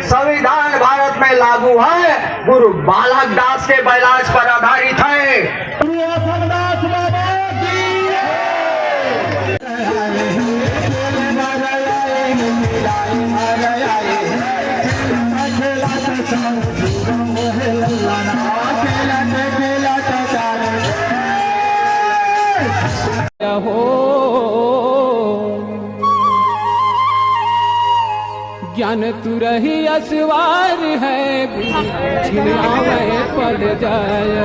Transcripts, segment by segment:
संविधान भारत में लागू है, गुरु बालक दास के बैलाज पर आधारित है। ज्ञान तू रही असवार है, छिनावे पड़ जाए।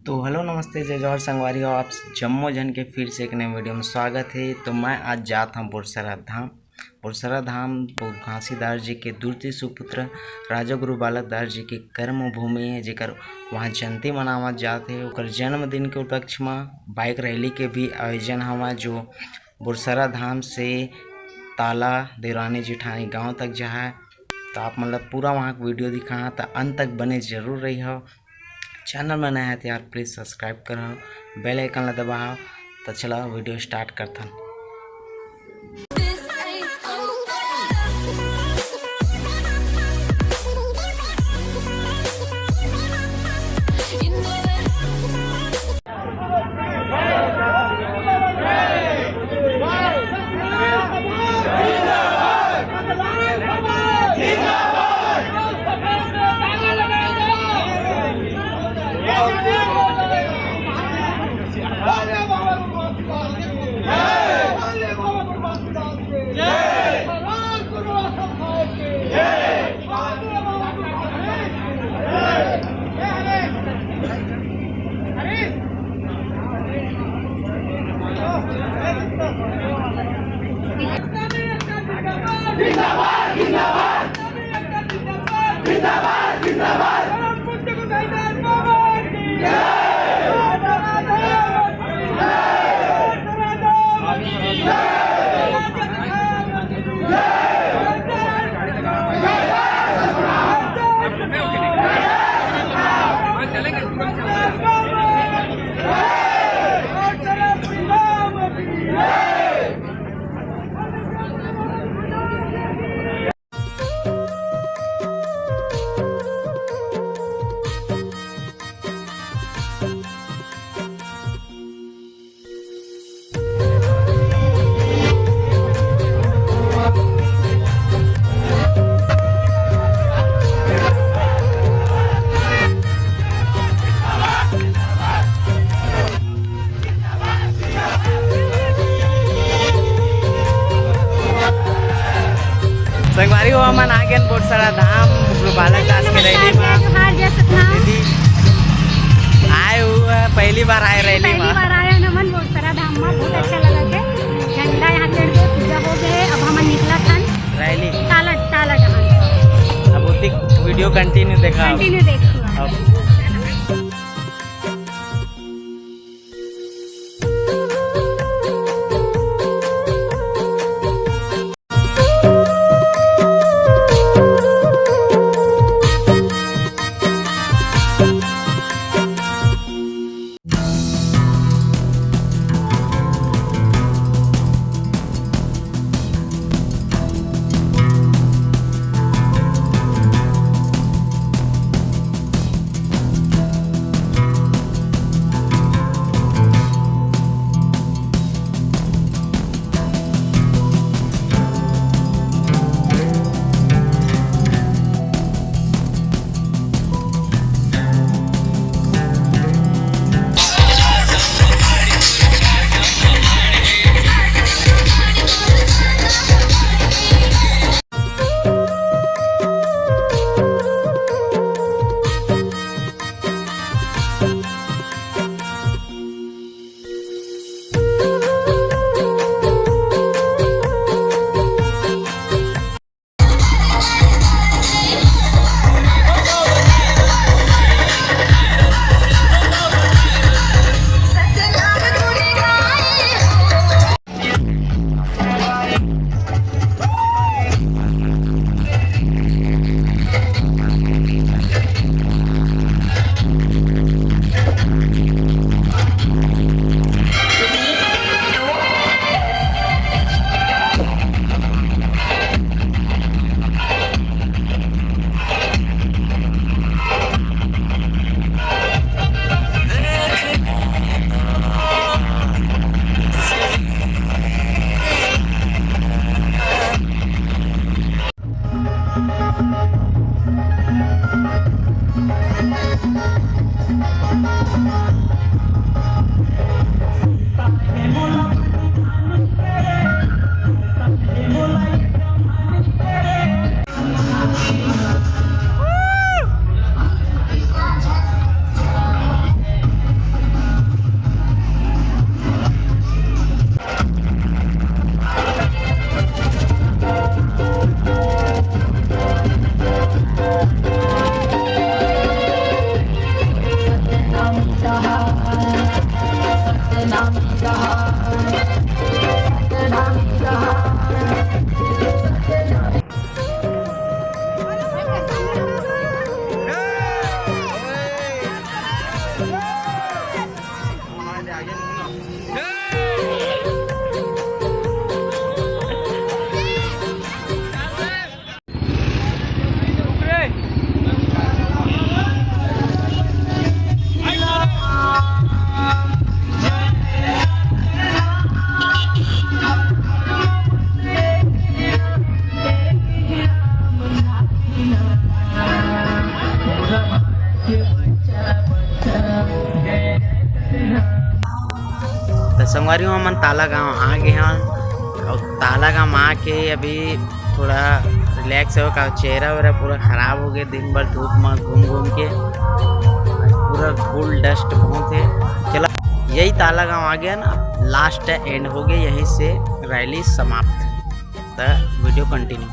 तो हेलो नमस्ते, जय जौहर संगवारी हो आप जम्मो जन के फिर से एक नए वीडियो में स्वागत है। तो मैं आज जाता हूँ बुरसरा धाम। बुरसरा धाम घासीदास जी के द्वितीय सुपुत्र राजा गुरु बालक दास जी के कर्म भूमि है, जेकर वहाँ जयंती मनावत जाते है। ओकर जन्मदिन के उपलक्ष्य में बाइक रैली के भी आयोजन हवा, जो बुरसरा धाम से ताला देवरानी जेठानी गांव तक जा है। तो आप मतलब पूरा वहाँ का वीडियो दिखा, तो अंत तक बने जरूर रही हो। चैनल में नया है तो यार प्लीज़ सब्सक्राइब करो, बेल आइकन ला दबाओ। तो चलो वीडियो स्टार्ट करता हूँ। संगवारी हो मन आ गए बुरसरा धाम गुरु बालक दास के रैली में आए हुए, पहली बार आए रैली में। नमन बुरसरा धाम में बहुत अच्छा लगा थे। झंडा यहाँ चढ़ के पूजा हो गए। अब हम निकला था रैली ताला जहाँ। अब उसी वीडियो कंटिन्यू देखा। तो संगवारियों हम ताला गांव आ गए हैं और ताला गांव आके अभी थोड़ा रिलैक्स हो का चेहरा वेरा पूरा ख़राब हो गया, दिन भर धूप में घूम घूम के पूरा धूल डस्ट बहुत है। चलो यही ताला गांव आ गया ना, लास्ट एंड हो गया, यहीं से रैली समाप्त। तो वीडियो कंटिन्यू।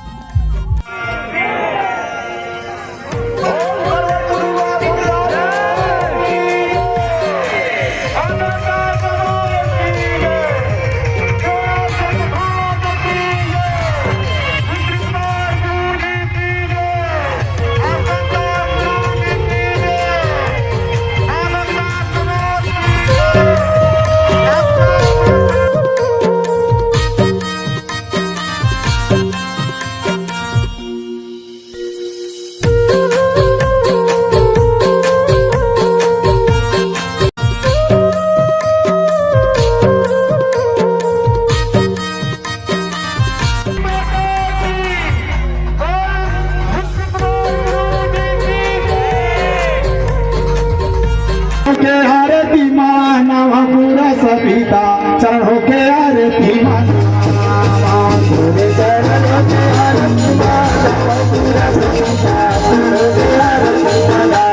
आरती मानवा पूरा सभीता चरण होके आरती मानवा पूरे चरण होके आरती मानवा पूरा सभीता चरण होके आरती मानवा।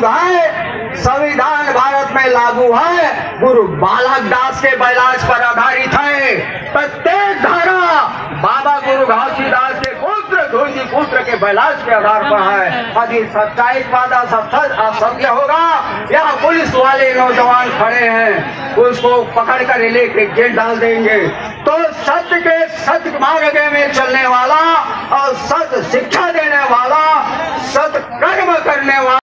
है, संविधान भारत में लागू है, गुरु बालक दास के बैलाज पर आधारित है। प्रत्येक धारा बाबा गुरु घासीदास के पुत्र धोजी पुत्र के बैलाज के आधार पर है। यदि सच्चाई वादा असत्य होगा, यहाँ पुलिस वाले नौजवान खड़े हैं, उसको पकड़ कर लेके जेल डाल देंगे। तो सत्य के सत्य मार्ग में चलने वाला और सत्य शिक्षा देने वाला, सत्य कर्म करने वाला